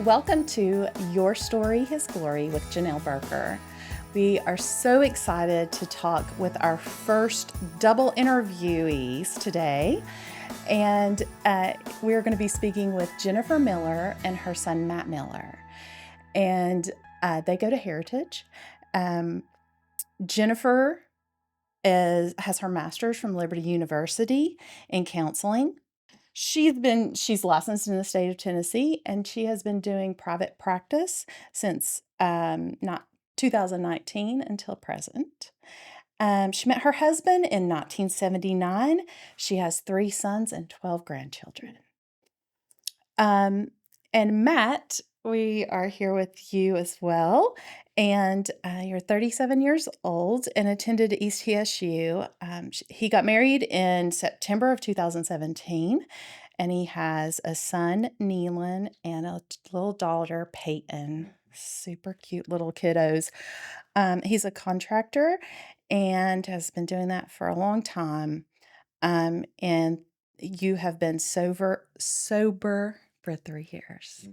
Welcome to Your Story, His Glory with Janelle Barker. We are so excited to talk with our first double interviewees today. And we're going to be speaking with Jennifer Miller and her son, Matt Miller. And they go to Heritage. Jennifer has her master's from Liberty University in counseling. She's licensed in the state of Tennessee, and she has been doing private practice since not 2019 until present. She met her husband in 1979. She has 3 sons and 12 grandchildren. And Matt, we are here with you as well. And you're 37 years old and attended East TSU. He got married in September of 2017, and he has a son, Neelan, and a little daughter, Peyton. Super cute little kiddos. He's a contractor and has been doing that for a long time. And you have been sober for 3 years.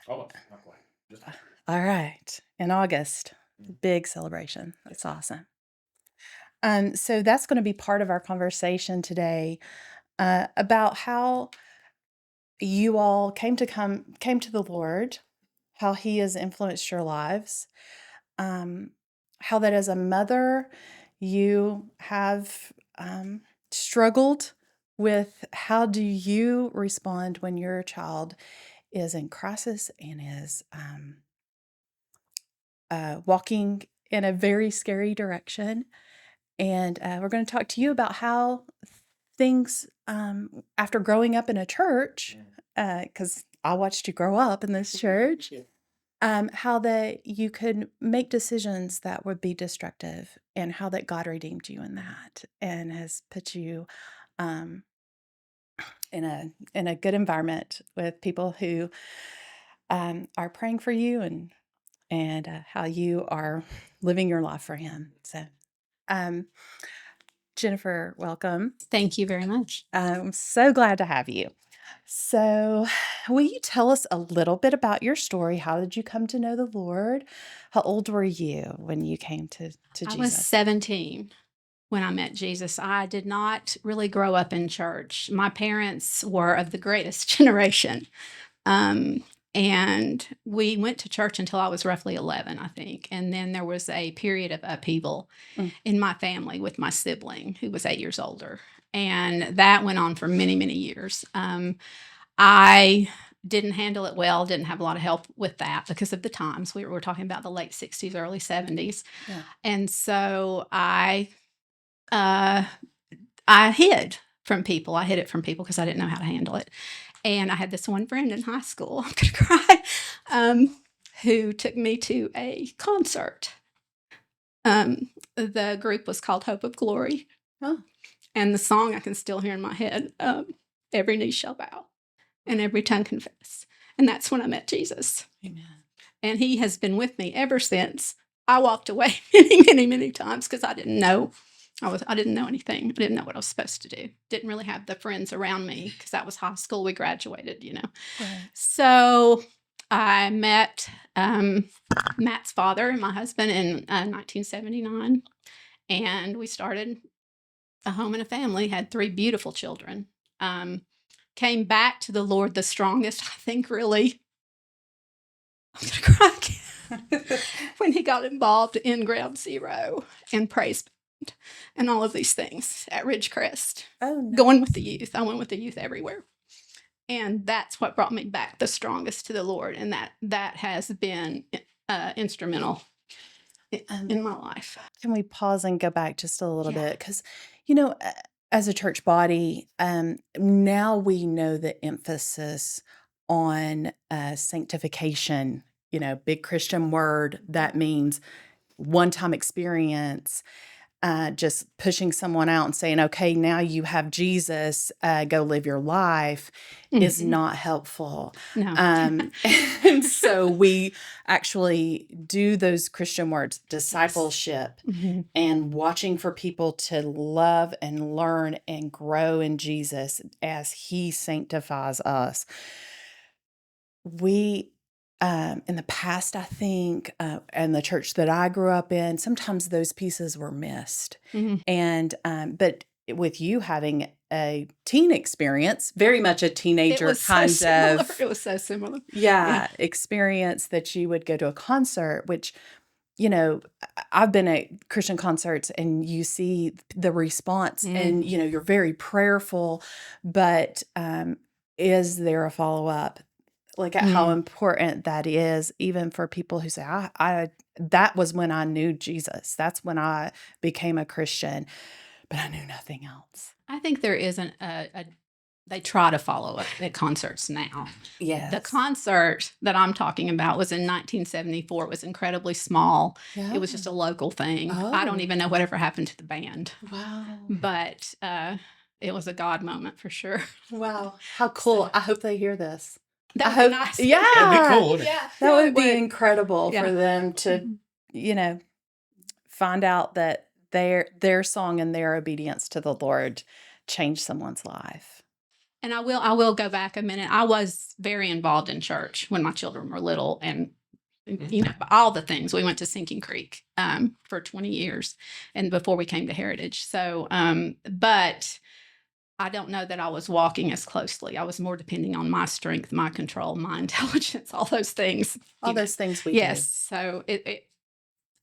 Almost, not quite. Just All right. In August, big celebration. That's awesome. So that's going to be part of our conversation today about how you all came to the Lord, how He has influenced your lives, how that as a mother you have struggled with how do you respond when your child is in crisis and is walking in a very scary direction. And we're going to talk to you about how things, after growing up in a church, because I watched you grow up in this church, how that you could make decisions that would be destructive, and how that God redeemed you in that and has put you in a good environment with people who are praying for you and how you are living your life for Him. So, Jennifer, welcome. Thank you very much. I'm so glad to have you. So, will you tell us a little bit about your story? How did you come to know the Lord? How old were you when you came to Jesus? I was 17 when I met Jesus. I did not really grow up in church. My parents were of the greatest generation. And we went to church until I was roughly 11, I think. And then there was a period of upheaval in my family with my sibling who was 8 years older. And that went on for many, many years. I didn't handle it well, didn't have a lot of help with that because of the times. We were talking about the late 60s, early 70s. Yeah. And so I hid from people. I hid it from people because I didn't know how to handle it. And I had this one friend in high school, I'm going to cry, who took me to a concert. The group was called Hope of Glory. Oh. And the song I can still hear in my head, every knee shall bow and every tongue confess. And that's when I met Jesus. Amen. And He has been with me ever since. I walked away many, many, many times because I didn't know. I didn't know anything. I didn't know what I was supposed to do. Didn't really have the friends around me because that was high school. We graduated, Right. So I met Matt's father and my husband in 1979. And we started a home and a family, had 3 beautiful children. Came back to the Lord the strongest, I think, really. I'm going to cry again. When he got involved in Ground Zero and Praise Band and all of these things at Ridgecrest. Oh, no. Going with the youth. I went with the youth everywhere. And that's what brought me back the strongest to the Lord. And that has been instrumental in my life. Can we pause and go back just a little Yeah. bit? Because, as a church body, now we know the emphasis on sanctification, big Christian word that means one-time experience, just pushing someone out and saying, okay, now you have Jesus, go live your life is not helpful. No. And so we actually do those Christian words, discipleship, and watching for people to love and learn and grow in Jesus as He sanctifies us. We in the past, I think, and the church that I grew up in, sometimes those pieces were missed. Mhm. And but with you having a teen experience, very much a It teenager was so kind similar. of, It was so similar. Yeah. yeah, experience that you would go to a concert, which, you know, I've been at Christian concerts and you see the response and, Mhm. you know, you're very prayerful, but is there a follow up? Like at how Mm. important that is, even for people who say, that was when I knew Jesus. That's when I became a Christian, but I knew nothing else. I think there isn't a they try to follow it at concerts now. The Yes. concert that I'm talking about was in 1974. It was incredibly small. It was just a Yeah. local thing. I don't Oh, even know whatever happened to the band, wow. but it was a God moment for sure. Wow. How So cool. I hope they hear this. that I would be hope, nice. That'd be yeah, cool, wouldn't it? Yeah, that no, would it be would. incredible for Yeah. them to, Mhm. you know, find out that their song and their obedience to the Lord changed someone's life. And I will go back a minute. I was very involved in church when my children were little, and you know all the things. We went to Sinking Creek for 20 years, and before we came to Heritage. So, but I don't know that I was walking as closely. I was more depending on my strength, my control, my intelligence, all those things. All You know. those things we Yes. do. So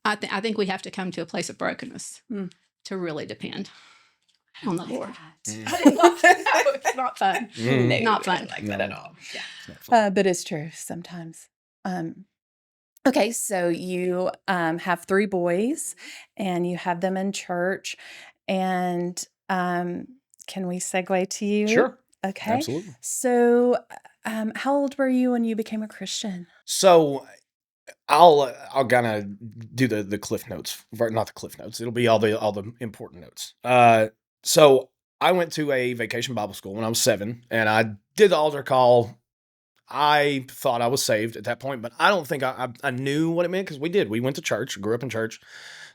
I think we have to come to a place of brokenness Mm. to really depend on the Lord. Mm. No, it's not fun. Mm. Not fun. like No. that at all. Yeah. It's not fun. But it's true sometimes. Okay, so you have three boys and you have them in church. And can we segue to you? Sure. Okay. Absolutely. So, how old were you when you became a Christian? So I'll kind of do the cliff notes, not the cliff notes. It'll be all the important notes. So I went to a vacation Bible school when I was 7, and I did the altar call. I thought I was saved at that point, but I don't think I knew what it meant because we went to church, grew up in church,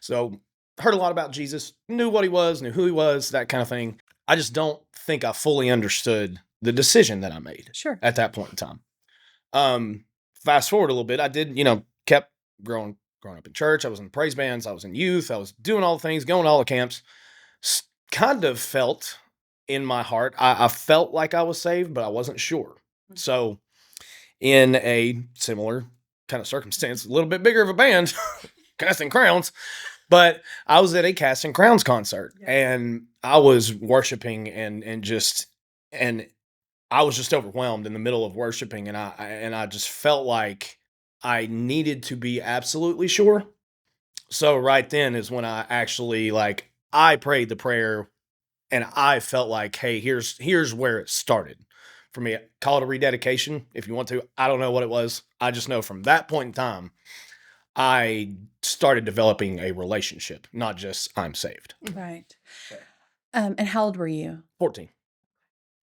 so heard a lot about Jesus, knew what he was, knew who he was, that kind of thing. I just don't think I fully understood the decision that I made Sure. at that point in time. Fast forward a little bit, I did, kept growing up in church. I was in the praise bands, I was in youth, I was doing all the things, going to all the camps. Kind of felt in my heart, I felt like I was saved, but I wasn't sure. Mhm. So, in a similar kind of circumstance, a little bit bigger of a band, Casting Crowns, but I was at a Casting Crowns concert, Yeah. and I was worshiping and I was just overwhelmed in the middle of worshiping, and I just felt like I needed to be absolutely sure. So right then is when I actually I prayed the prayer, and I felt like, hey, here's where it started for me. Call it a rededication if you want to. I don't know what it was. I just know from that point in time, I started developing a relationship, not just I'm saved. Right. Okay. And how old were you? 14.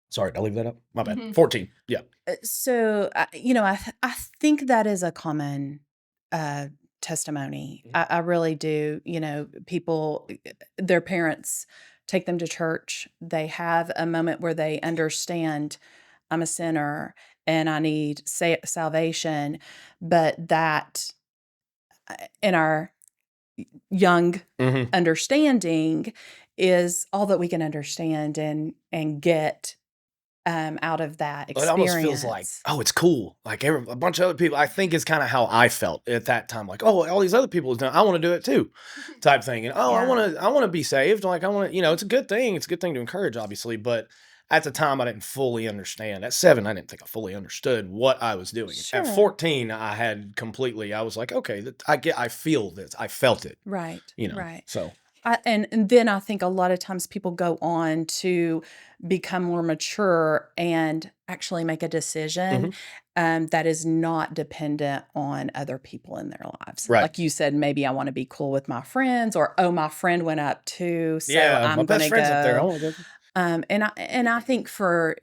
Sorry, did I leave that up? My bad. Mhm. 14. Yeah. So, I think that is a common testimony. Mhm. I really do. You know, people, their parents take them to church. They have a moment where they understand I'm a sinner and I need salvation, but that in our young Mhm. understanding is all that we can understand and get out of that It almost feels like, experience. oh, it's cool. Like a bunch of other people. I think is kind of how I felt at that time. Like, oh, all these other people have done. I want to do it too, type thing. And oh, Yeah. I want to be saved. Like I want to, it's a good thing. It's a good thing to encourage, obviously. But at the time, I didn't fully understand. At 7, I didn't think I fully understood what I was doing. Sure. At 14, I had completely. I was like, okay, I feel this. I felt it. Right. Right. So And then I think a lot of times people go on to become more mature and actually make a decision that is not dependent on other people in their lives. Right. Like you said, maybe I want to be cool with my friends, or oh, my friend went up too, so yeah, my I'm best gonna friend's up there. I go. want to go. And I think for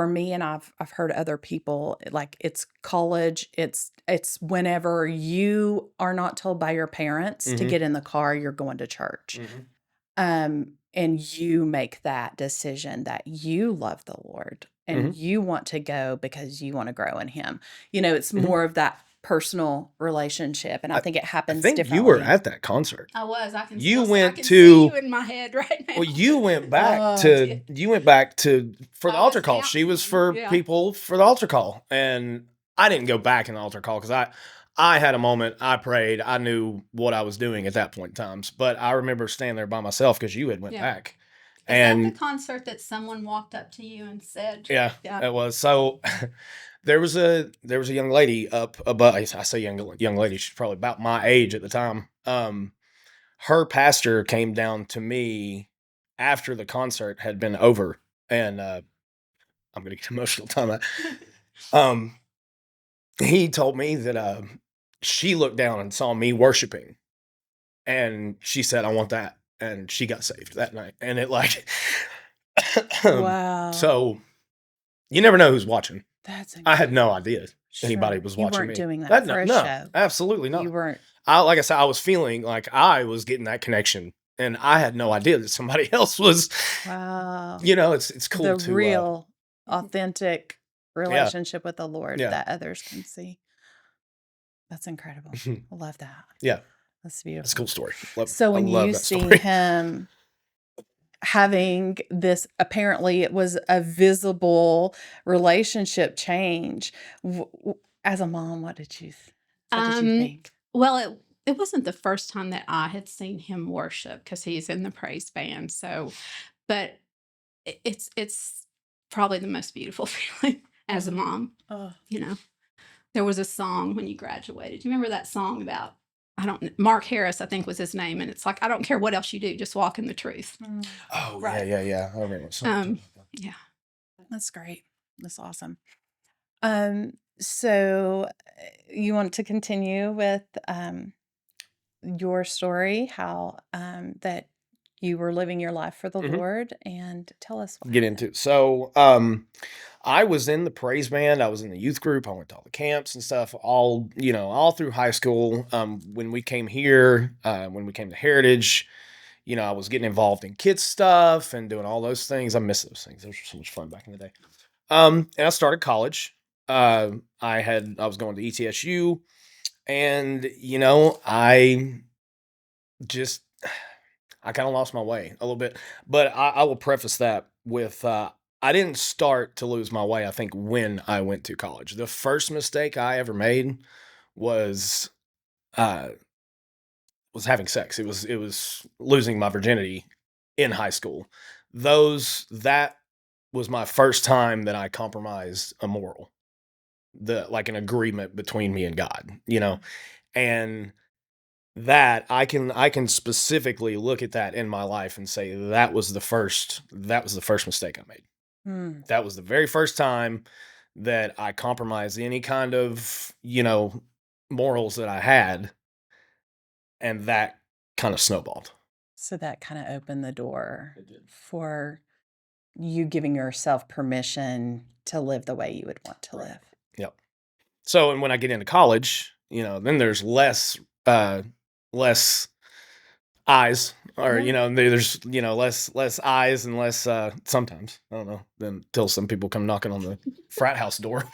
me, and I've heard other people, like it's college, it's whenever you are not told by your parents to Mhm. get in the car, you're going to church. And you make that decision that you love the Lord and Mhm. you want to go because you want to grow in Him. It's Mhm. more of that personal relationship, and I think it I happens think you were differently. at that concert. I was. I can You still. I went can see you to in my head right now. Well, you went back Oh, to for the I was altar call. She was counting. for Yeah. people for the altar call, and I didn't go back in the altar call because I had a moment. I prayed. I knew what I was doing at that point in times, but I remember standing there by myself because you had went Yeah. back, Is that the and concert that someone walked up to you and said, yeah, Yeah. it was so. There was a young lady up above. I say young lady. She's probably about my age at the time. Her pastor came down to me after the concert had been over, and I'm gonna get emotional talking about. Um, he told me that she looked down and saw me worshiping, and she said, "I want that," and she got saved that night. And it like, wow. so you never know who's watching. That's I had no incredible. idea anybody Sure. was You watching weren't me. doing that That for a no, show. absolutely not. You weren't. Like I said, I was feeling like I was getting that connection, and I had no idea that somebody else was. Wow. It's cool The to real, authentic yeah, relationship with the Lord yeah, that others can see. That's incredible. I love that. yeah. That's It's a beautiful. cool story. So I when love you that see story. him having this, apparently it was a visible relationship change. As a mom, what did you think? Well, it wasn't the first time that I had seen him worship because he's in the praise band. So, but it's probably the most beautiful feeling as a mom. Oh, You know, there was a song when you graduated. Do you remember that song about? I don't. Mark Harris, I think, was his name, and it's like I don't care what else you do, just walk in the truth. Oh right. yeah. I remember something. Yeah. That's great. That's awesome. So you want to continue with your story, how that you were living your life for the Mhm. Lord, and tell us what Get happened. into it. So I was in the praise band. I was in the youth group. I went to all the camps and stuff. All through high school. When we came here, when we came to Heritage, I was getting involved in kids stuff and doing all those things. I miss those things. Those were so much fun back in the day. And I started college. I was going to ETSU, and I just I kind of lost my way a little bit. But I will preface that with I didn't start to lose my way. I think when I went to college, the first mistake I ever made was uh, having sex. It was losing my virginity in high school. That was my first time that I compromised a moral, like an agreement between me and God, and that I can specifically look at that in my life and say that was the first mistake I made. Hmm. That was the very first time that I compromised any kind of, morals that I had, and that kind of snowballed. So that kind of opened the door It did. for you giving yourself permission to live the way you would want to Right. live. Yep. So, and when I get into college, then there's less eyes, or Yeah. there's less eyes and less sometimes, I don't know, then until some people come knocking on the frat house door.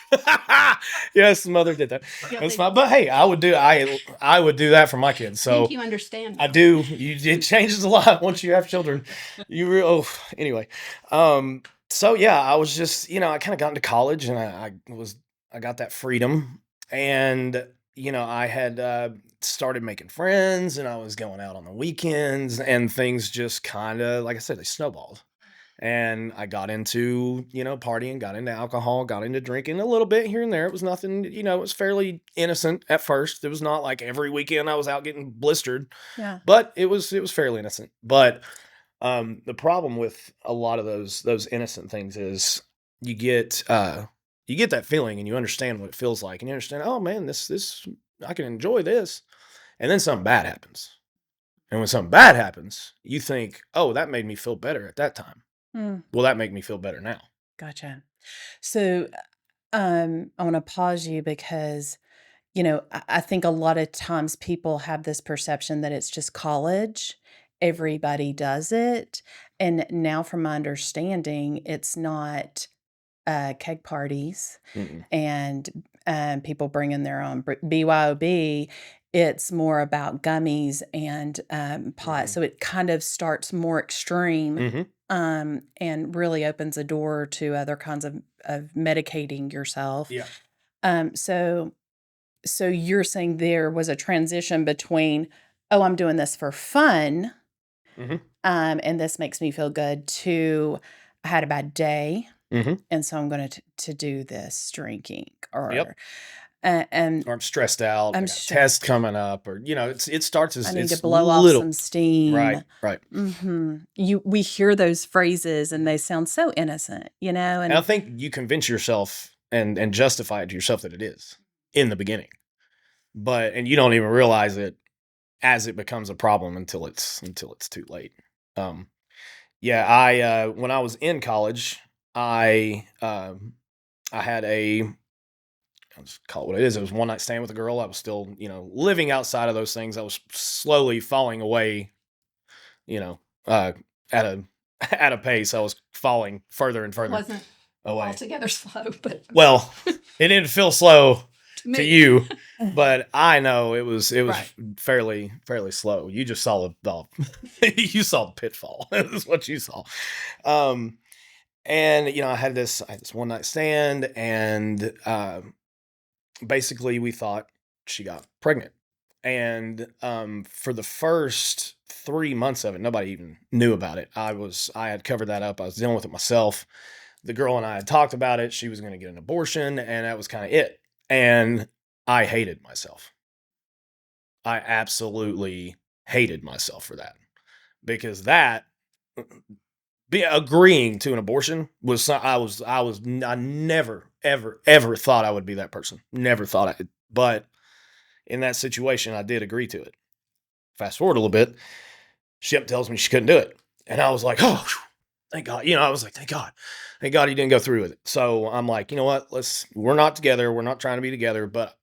Yes, mother did that. Yeah, That's they fine, but hey, I would do that for my kids. think So you understand. I do. It changes a lot once you have children. Anyway. So yeah, I was just, I kind of got into college, and I got that freedom, and I had started making friends, and I was going out on the weekends, and things just kind of, like I said, they snowballed. And I got into, partying, got into alcohol, got into drinking a little bit here and there. It was nothing, it was fairly innocent at first. It was not like every weekend I was out getting blistered, Yeah. but it was fairly innocent. But the problem with a lot of those innocent things is you get that feeling, and you understand what it feels like, and you understand, oh man, this I can enjoy this, and then something bad happens. And when something bad happens, you think, oh, that made me feel better at that time. Hmm. Will that make me feel better now? Gotcha. So I want to pause you because, I think a lot of times people have this perception that it's just college. Everybody does it. And now, from my understanding, it's not keg parties Mm-mm. and people bring in their own BYOB. It's more about gummies and pot. So it kind of starts more extreme and really opens a door to other kinds of medicating yourself. Yeah. So you're saying there was a transition between, oh, I'm doing this for fun, and this makes me feel good, to I had a bad day, and so I'm going to do this drinking, or and or I'm stressed out. I got a test coming up, or it starts as I need it's to blow off some steam. Right. We hear those phrases and they sound so innocent, And I think you convince yourself and justify it to yourself that it is in the beginning, and you don't even realize it as it becomes a problem until it's too late. I when I was in college, I had I'll just call it what it is. It was one night stand with a girl. I was still, living outside of those things. I was slowly falling away, at a at a pace. I was falling further and further Wasn't away. altogether slow, but Well, it didn't feel slow to to you, you. but I know it was Right. fairly slow. You just saw the you saw the pitfall. That's what you saw. And I had this one night stand, and basically we thought she got pregnant. And for the first 3 months of it, nobody even knew about it. I had covered that up. I was dealing with it myself. The girl and I had talked about it. She was going to get an abortion, and that was kind of it. And I hated myself. I absolutely hated myself for that, because agreeing to an abortion was, I never, ever thought I would be that person. Never thought I could. But in that situation, I did agree to it. Fast forward a little bit, she tells me she couldn't do it. And I was like, oh, thank God. I was like, thank God he didn't go through with it. So I'm like, you know what? We're not together. We're not trying to be together, but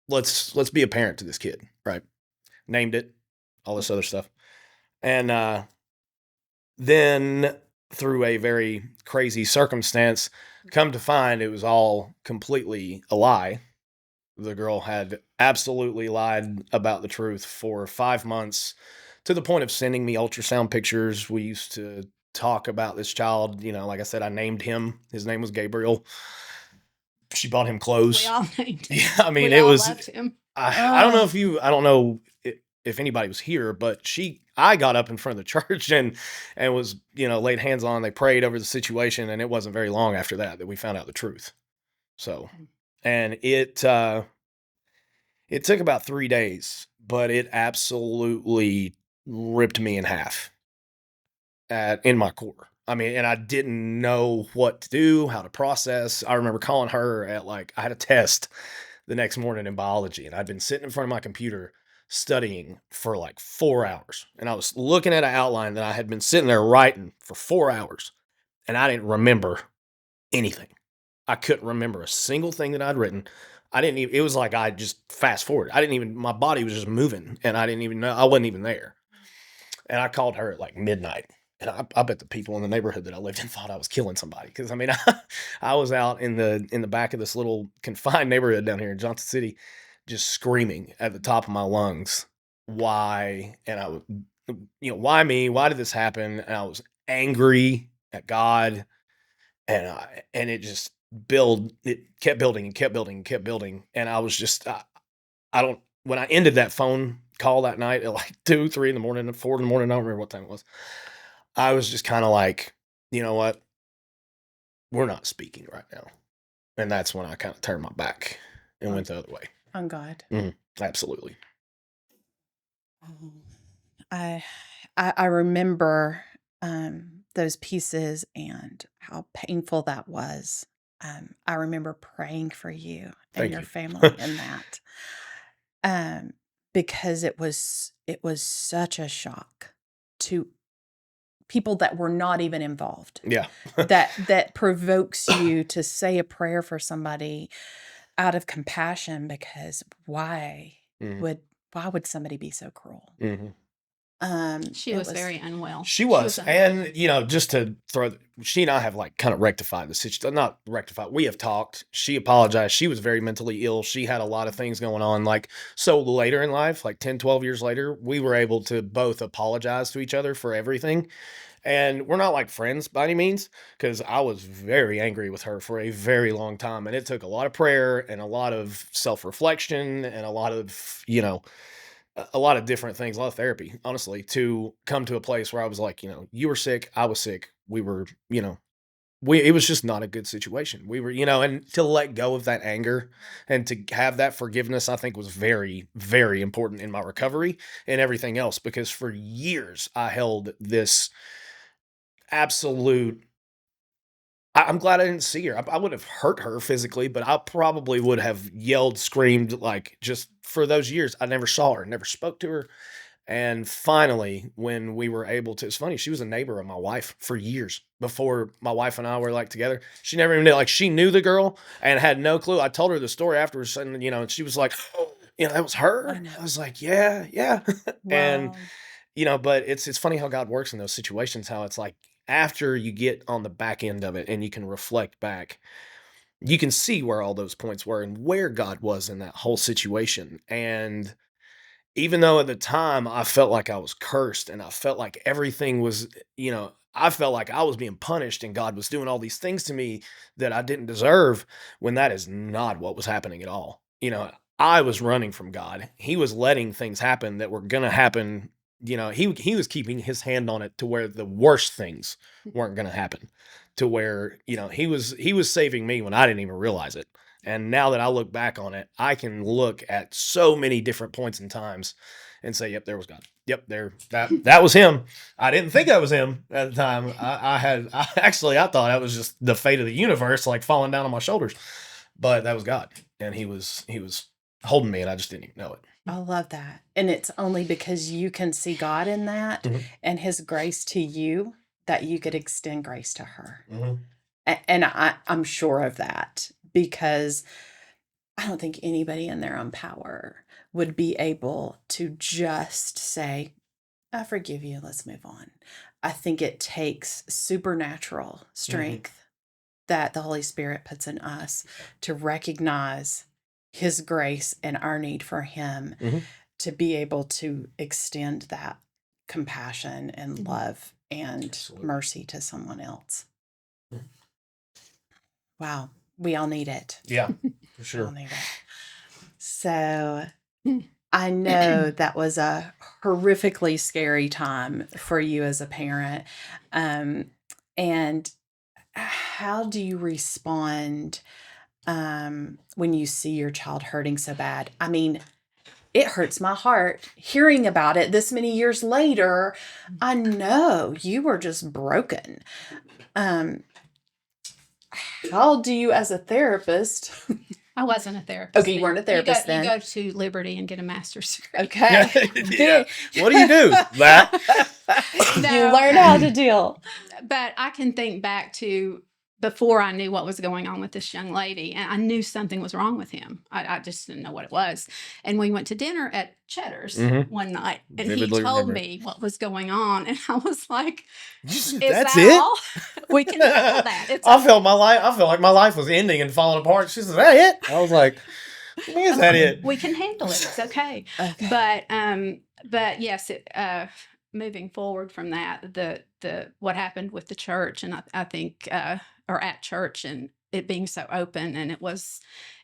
let's be a parent to this kid. Right. Named it, all this other stuff. And then through a very crazy circumstance, come to find it was all completely a lie. The girl had absolutely lied about the truth for 5 months, to the point of sending me ultrasound pictures. We used to talk about this child. Like I said, I named him. His name was Gabriel. She bought him clothes. we all named him. Yeah, I mean, we it all was. loved him. I don't know I don't know if anybody was here, but I got up in front of the church and was, laid hands on. They prayed over the situation, and it wasn't very long after that we found out the truth. So, and it took about 3 days, but it absolutely ripped me in half in my core. I mean, and I didn't know what to do, how to process. I remember calling her I had a test the next morning in biology, and I'd been sitting in front of my computer studying for 4 hours. And I was looking at an outline that I had been sitting there writing for 4 hours, and I didn't remember anything. I couldn't remember a single thing that I'd written. It was like I just fast forward. My body was just moving, and I didn't even know, I wasn't even there. And I called her at midnight. And I bet the people in the neighborhood that I lived in thought I was killing somebody. Because, I mean, I was out in the back of this little confined neighborhood down here in Johnson City, just screaming at the top of my lungs, why? And why me? Why did this happen? And I was angry at God. And it just it kept building and kept building and kept building. And I was just, when I ended that phone call that night at 2, 3 in the morning, 4 in the morning, I don't remember what time it was. I was just kind of like, you know what? We're not speaking right now. And that's when I kind of turned my back and went the other way. On God. Absolutely. I remember those pieces and how painful that was. I remember praying for you and your family in that, because it was such a shock to people that were not even involved. Yeah. that provokes you to say a prayer for somebody out of compassion, because why would somebody be so cruel? She it was very unwell. She was, unwell. and just to throw, she and I have like kind of rectified the situation. Not rectified. We have talked. She apologized. She was very mentally ill. She had a lot of things going on. Like, so later in life, like 10, 12 years later, we were able to both apologize to each other for everything. And we're not like friends by any means, because I was very angry with her for a very long time. And it took a lot of prayer and a lot of self reflection and a lot of, a lot of different things, a lot of therapy, honestly, to come to a place where I was like, you were sick, I was sick. We were, it was just not a good situation. We were, and to let go of that anger and to have that forgiveness, I think was very, very important in my recovery and everything else, because for years I held this absolute. I'm glad I didn't see her. I would have hurt her physically, but I probably would have yelled, screamed, like, just for those years. I never saw her, never spoke to her. And finally, when we were able to, it's funny, she was a neighbor of my wife for years before my wife and I were like together. She never even knew, like, she knew the girl and had no clue. I told her the story afterwards, and she was like, that was her. I know. I was like, yeah, yeah. And, Wow. but it's funny how God works in those situations, how it's like after you get on the back end of it and you can reflect back, you can see where all those points were and where God was in that whole situation. And even though at the time I felt like I was cursed and I felt like everything was, I felt like I was being punished and God was doing all these things to me that I didn't deserve, when that is not what was happening at all. I was running from God. He was letting things happen that were going to happen. He was keeping his hand on it to where the worst things weren't going to happen, to where, he was saving me when I didn't even realize it. And now that I look back on it, I can look at so many different points in times and say, "Yep, there was God. Yep, that was him." I didn't think that was him at the time. I thought that was just the fate of the universe, like falling down on my shoulders, but that was God, and he was holding me, and I just didn't even know it. I love that. And it's only because you can see God in that Mhm. and his grace to you that you could extend grace to her. Mm-hmm. And I'm sure of that, because I don't think anybody in their own power would be able to just say, I forgive you, let's move on. I think it takes supernatural strength that the Holy Spirit puts in us to recognize his grace and our need for him, Mm-hmm. to be able to extend that compassion and love and Absolutely. mercy to someone else. Wow. We all need it. Yeah, for We all sure. need it. So I know that was a horrifically scary time for you as a parent. And how do you respond when you see your child hurting so bad? I mean, it hurts my heart hearing about it this many years later. I know you were just broken. Um, how do you, as a therapist? I wasn't a therapist. Okay, you weren't a therapist You then. go to Liberty and get a master's degree. Okay. Yeah. What do you do? That. You No, learn how to deal. But I can think back to before I knew what was going on with this young lady, and I knew something was wrong with him. I just didn't know what it was. And we went to dinner at Cheddar's one night, and Vividly he told remember it. me what was going on, and I was like, "Is That's that it? all? We can handle that." It's I felt like my life was ending and falling apart. She said, "Is that it?" I was like, "Is that it?" We can handle it. It's okay. Okay. But yes, moving forward from that, the what happened with the church, and I think or at church, and it being so open, and it was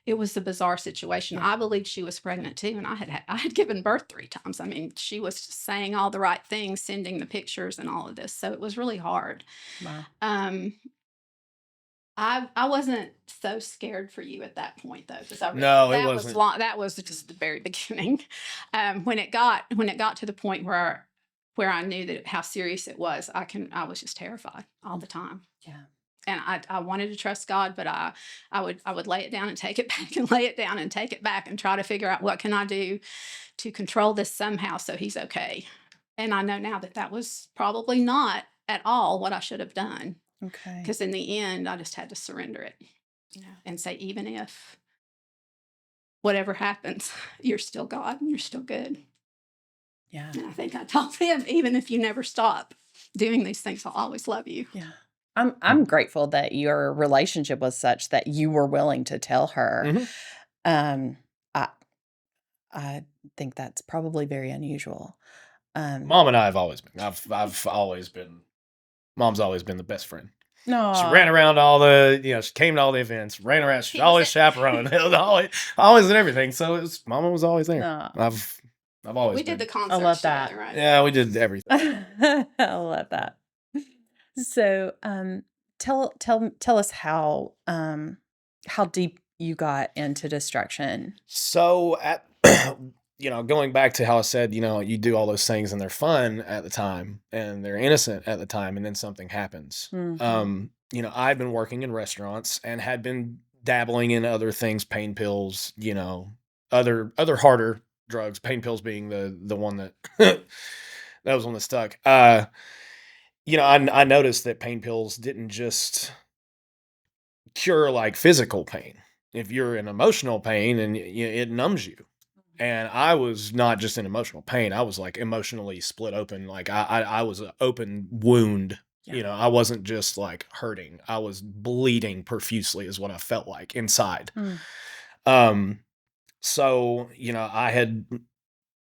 a bizarre situation. Yeah. I believed she was pregnant too, and I had given birth 3 times. I mean, she was just saying all the right things, sending the pictures and all of this, so it was really hard. Wow. I wasn't so scared for you at that point though, because No, it that was wasn't. that was just the very beginning. When it got to the point where I knew that how serious it was, I was just terrified all the time. Yeah. And I wanted to trust God, but I would lay it down and take it back, and lay it down and take it back, and try to figure out what can I do to control this somehow so he's okay. And I know now that that was probably not at all what I should have done. Okay. Because in the end, I just had to surrender it, and say, even if whatever happens, you're still God and you're still good. Yeah. And I think I told him, even if you never stop doing these things, I'll always love you. Yeah. I'm grateful that your relationship was such that you were willing to tell her. Mhm. I I think that's probably very unusual. Mom and I have always been. I've always been. Mom's always been the best friend. She No. ran around all the, she came to all the events, ran around. She's always chaperoned, it was always and everything. So Mama was always there. No. I've always We been. did the I concerts love that. together, right? Yeah, we did everything. I love that. So, tell us how deep you got into destruction. So at going back to how I said, you do all those things and they're fun at the time and they're innocent at the time, and then something happens. Mhm. I'd been working in restaurants and had been dabbling in other things, pain pills, other harder drugs, pain pills being the one that that was one that stuck. I noticed that pain pills didn't just cure like physical pain. If you're in emotional pain and it numbs you. And I was not just in emotional pain. I was like emotionally split open. Like I was an open wound. Yeah. I wasn't just like hurting. I was bleeding profusely is what I felt like inside. Mm. Um, so, I had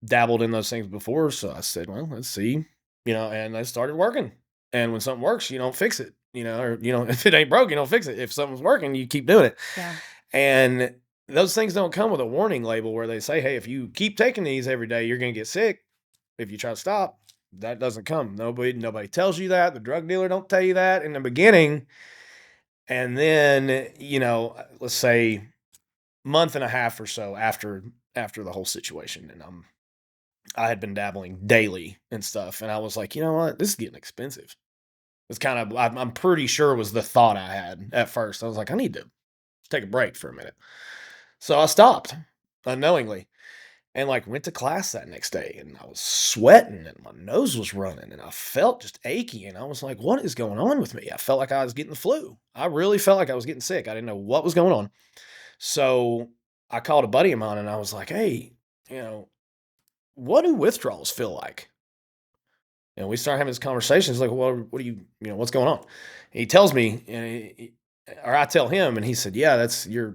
dabbled in those things before. So I said, well, let's see, and I started working. And when something works, you don't fix it, or, if it ain't broke, you don't fix it. If something's working, you keep doing it. Yeah. And those things don't come with a warning label where they say, hey, if you keep taking these every day, you're going to get sick. If you try to stop, that doesn't come. Nobody tells you that. The drug dealer don't tell you that in the beginning. And then, let's say month and a half or so after the whole situation, and I had been dabbling daily and stuff, and I was like, you know what, this is getting expensive. It's kind of I'm pretty sure was the thought I had at first. I was like, I need to take a break for a minute. So I stopped unknowingly and like went to class that next day, and I was sweating and my nose was running and I felt just achy, and I was like, what is going on with me? I felt like I was getting the flu. I really felt like I was getting sick. I didn't know what was going on. So I called a buddy of mine and I was like, hey, what do withdrawals feel like? And we start having this conversation. He's like, well, what do what's going on? And he tells me, or I tell him, and he said, yeah, that's, you're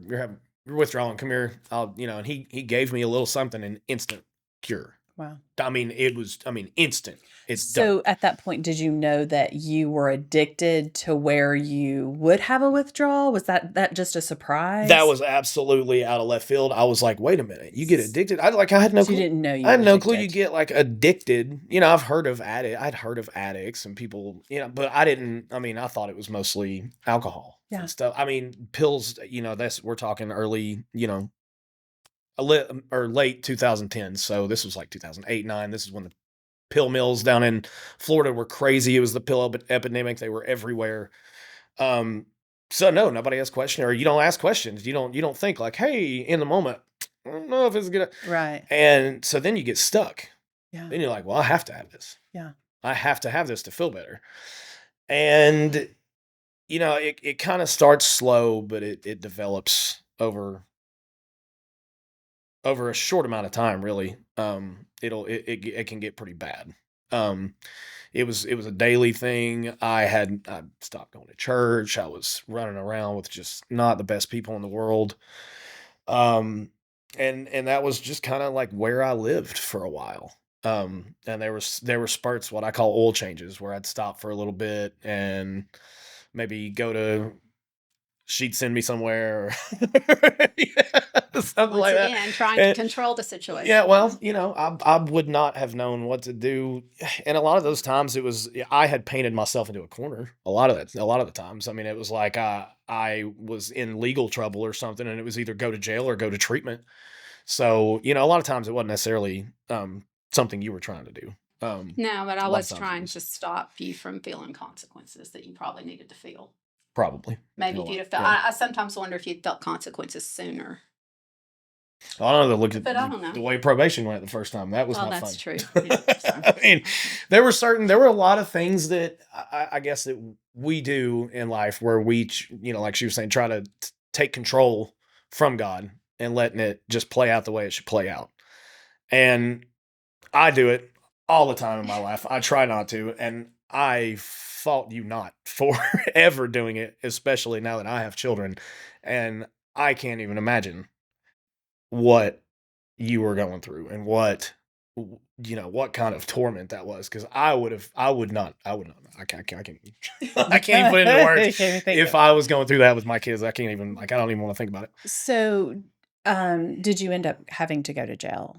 withdrawing. Come here. And he gave me a little something, an instant cure. Wow. It was instant. It's done. So at that point, did you know that you were addicted to where you would have a withdrawal? Was that just a surprise? That was absolutely out of left field. I was like, wait a minute, you get addicted? I had no So clue. you didn't know you I had were no clue you addicted. get like addicted. I'd heard of addicts and people, but I didn't, I thought it was mostly alcohol Yeah. and stuff. Pills, we're talking early, or late 2010. So this was like 2008, 9. This is when the pill mills down in Florida were crazy. It was the pill epidemic. They were everywhere. So no, nobody asks questions, or you don't ask questions. You don't think like, hey, in the moment, I don't know if it's gonna. Right. And so then you get stuck. Yeah. Then you're like, well, I have to have this. Yeah. I have to have this to feel better. And it kind of starts slow, but it develops over a short amount of time, really. It can get pretty bad. It was a daily thing. I stopped going to church. I was running around with just not the best people in the world. And that was just kind of like where I lived for a while. And there were spurts, what I call oil changes, where I'd stop for a little bit and maybe go to she'd send me somewhere, or something Once like that. again, trying to control the situation. Yeah, well, I would not have known what to do, and a lot of those times I had painted myself into a corner. A lot of the times, it was like I was in legal trouble or something, and it was either go to jail or go to treatment. So a lot of times it wasn't necessarily something you were trying to do. No, but I a lot of was times it trying was to stop you from feeling consequences that you probably needed to feel. probably. Maybe if you'd have felt, Yeah. I sometimes wonder if you'd felt consequences sooner. I don't know. Look at But I don't know. the way probation went the first time. That was Well, not that's fun. true. Yeah, so. There were a lot of things that I guess that we do in life where we, like she was saying, try to take control from God and letting it just play out the way it should play out. And I do it all the time in my life. I try not to, and I fault you not for ever doing it, especially now that I have children, and I can't even imagine what you were going through and what kind of torment that was. Because I would not, I can't, I can't even put it into words. Can't even think If of it. I was going through that with my kids, I can't even, like, I don't even want to think about it. So, did you end up having to go to jail?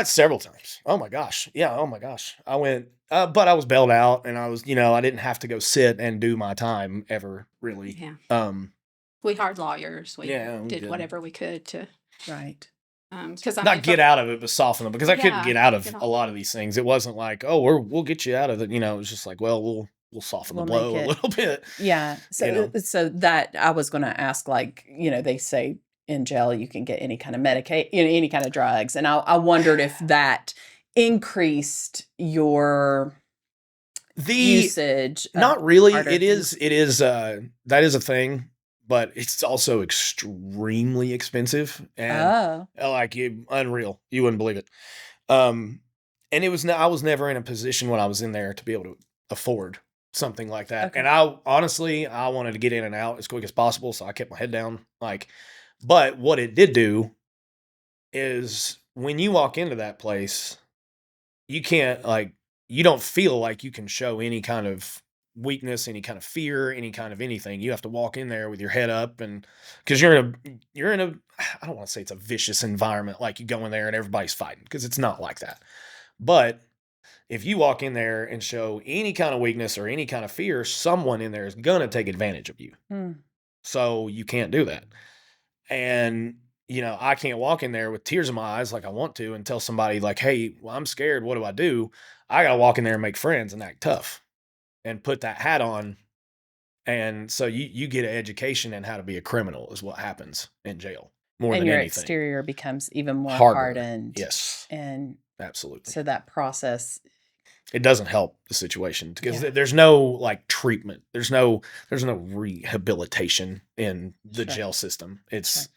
Several times. Oh my gosh. Yeah. Oh my gosh. I went, but I was bailed out, and I was, I didn't have to go sit and do my time ever really. Yeah. Um, We hired lawyers. We yeah, I'm did good. whatever we could to, Right. because Not get out of it, but soften them, because I couldn't Yeah, get out of get a off. lot of these things. It wasn't like, oh, we'll get you out of it. It was just like, well, we'll soften the We'll make blow a it. little bit. Yeah. So that I was going to ask, like, they say in jail you can get any kind of any kind of drugs, and I wondered if that increased your The usage of Not really. harder It things. is that is a thing, but it's also extremely expensive, and Oh, like, unreal. You wouldn't believe it. Um, and I was never in a position when I was in there to be able to afford something like that. okay. And I honestly, I wanted to get in and out as quick as possible, so I kept my head down. Like, but what it did do is, when you walk into that place, you can't, like, you don't feel like you can show any kind of weakness, any kind of fear, any kind of anything. You have to walk in there with your head up, and because you're in a I don't want to say it's a vicious environment, like you go in there and everybody's fighting, because it's not like that. But if you walk in there and show any kind of weakness or any kind of fear, someone in there is gonna take advantage of you. Hmm. So you can't do that. And, I can't walk in there with tears in my eyes like I want to and tell somebody, like, hey, well, I'm scared. What do I do? I got to walk in there and make friends and act tough and put that hat on. And so you get an education in how to be a criminal, is what happens in jail, more And than your anything. exterior becomes even more Harder. hardened. Yes, And absolutely. so that process, It doesn't help the situation, because Yeah. there's no, like, treatment. There's no rehabilitation in the Sure. jail system. It's Sure.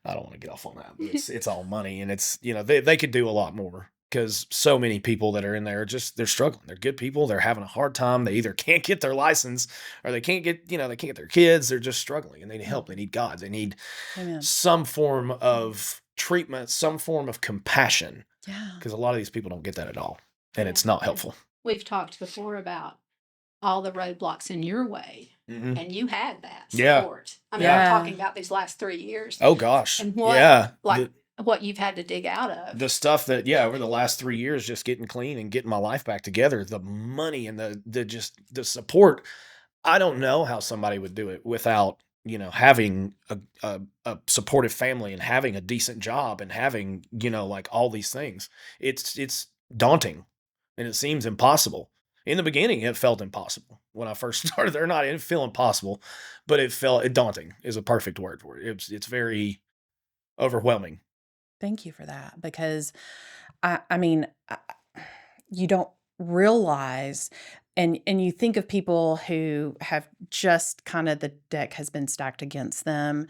I don't want to get off on that, but it's all money, and it's, they could do a lot more, because so many people that are in there they're struggling. They're good people. They're having a hard time. They either can't get their license, or they can't get their kids. They're just struggling, and they need help. They need God. They need Amen. some form of treatment, some form of compassion, Yeah. because a lot of these people don't get that at all, and it's Yeah. not helpful. We've talked before about all the roadblocks in your way, Mhm. and you had that Yeah. support. I mean, Yeah. I'm talking about these last 3 years Oh gosh. and what, Yeah. like, what you've had to dig out of. The stuff that, over the last 3 years, just getting clean and getting my life back together, the money and the support. I don't know how somebody would do it without, having a supportive family, and having a decent job, and having, like, all these things. It's daunting, and it seems impossible. In the beginning, it felt impossible when I first started there. Not, it didn't feel impossible, but it felt daunting is a perfect word for it. It's very overwhelming. Thank you for that, because I mean, you don't realize, and you think of people who have just kind of, the deck has been stacked against them,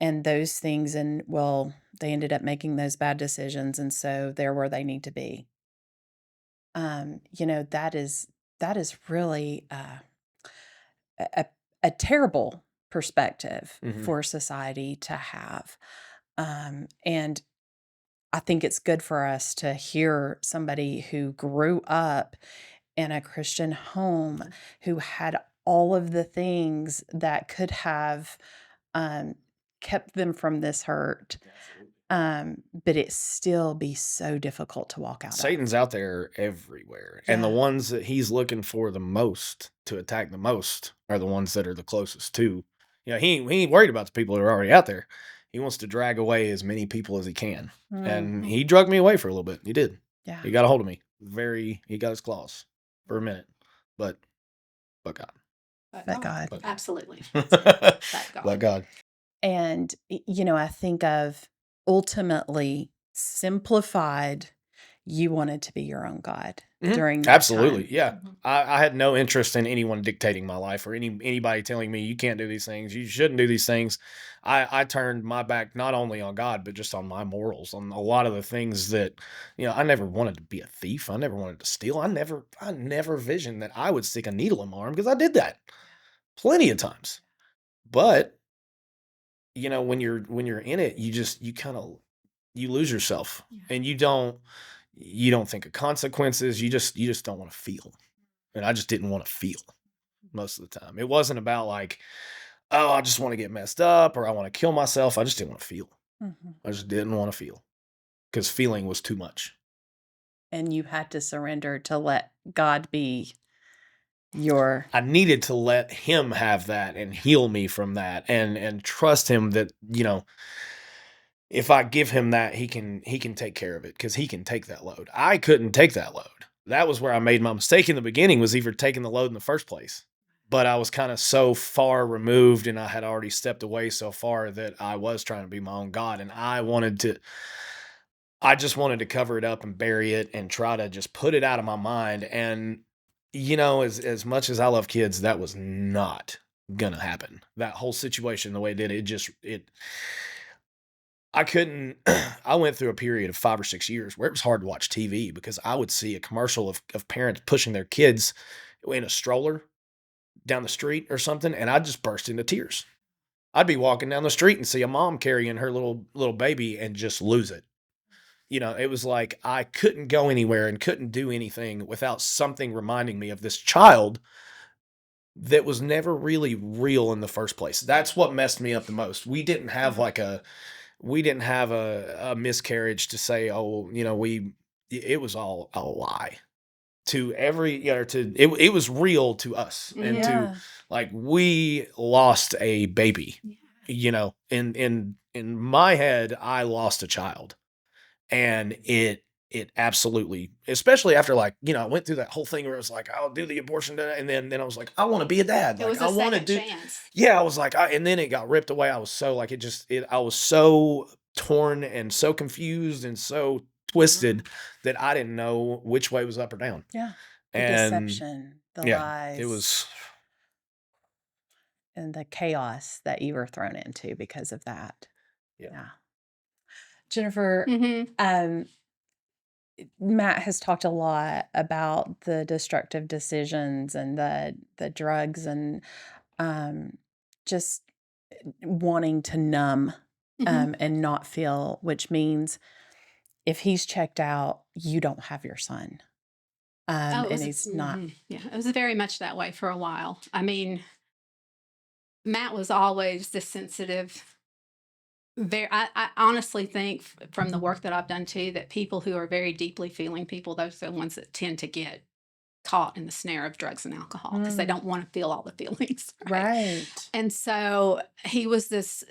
and those things, and well, they ended up making those bad decisions, and so they're where they need to be. That is really a a terrible perspective Mhm. for society to have. And I think it's good for us to hear somebody who grew up in a Christian home, who had all of the things that could have um, kept them from this hurt, but it still be so difficult to walk out of. Satan's out there everywhere, and the Yeah. ones that he's looking for the most to attack the most are the ones that are the closest to. He ain't worried about the people that are already out there. He wants to drag away as many people as he can, and Mhm. he dragged me away for a little bit. He did. Yeah. He got a hold of me. He got his claws for a minute, but God, But God. but Absolutely. God, God. but God. And, I think of, ultimately simplified, you wanted to be your own God Mhm. during that Absolutely, time. yeah. Mhm. I had no interest in anyone dictating my life or anybody telling me you can't do these things, you shouldn't do these things. I turned my back not only on God, but just on my morals, on a lot of the things that, I never wanted to be a thief. I never wanted to steal. I never visioned that I would stick a needle in my arm because I did that plenty of times. But, when you're in it, you kind of you lose yourself Yeah. and you don't think of consequences. You just don't want to feel. And I just didn't want to feel most of the time. It wasn't about like, oh, I just want to get messed up or I want to kill myself. I just didn't want to feel. Mhm. I just didn't want to feel because feeling was too much. And you had to surrender to let God be your I needed to let him have that and heal me from that and trust him that, if I give him that, he can take care of it because he can take that load. I couldn't take that load. That was where I made my mistake in the beginning was even taking the load in the first place. But I was kind of so far removed and I had already stepped away so far that I was trying to be my own God. And I just wanted to cover it up and bury it and try to just put it out of my mind. And, as much as I love kids, that was not gonna happen. That whole situation, the way it did, I couldn't I went through a period of 5 or 6 years where it was hard to watch TV because I would see a commercial of parents pushing their kids in a stroller down the street or something, and I'd just burst into tears. I'd be walking down the street and see a mom carrying her little baby and just lose it. It was like I couldn't go anywhere and couldn't do anything without something reminding me of this child that was never really real in the first place. That's what messed me up the most. We didn't have a miscarriage to say, "Oh, it was all a lie." To every to it was real to us and Mhm. to Yeah. like we lost a baby. Yeah. In my head, I lost a child. And it absolutely, especially after I went through that whole thing where it was like, I'll do the abortion and then I was like, I want to be a dad. It Like was I a want to second do chance. yeah, I was like, and then it got ripped away. I was so like I was so torn and so confused and so twisted that I didn't know which way was up or down. Yeah. The And deception, the yeah, it lies, was and the chaos that you were thrown into because of that. yeah. Yeah. Jennifer, Mhm. um, Matt has talked a lot about the destructive decisions and the drugs and um, just wanting to numb Mhm. and not feel, which means if he's checked out, you don't have your son. Oh, it And was he's not. yeah, it was very much that way for a while. I mean, Matt was always this sensitive. Very, I honestly think from the work that I've done too, that people who are very deeply feeling people, those are the ones that tend to get caught in the snare of drugs and alcohol because they Mm, don't want to feel all the feelings, right? right. And so he was this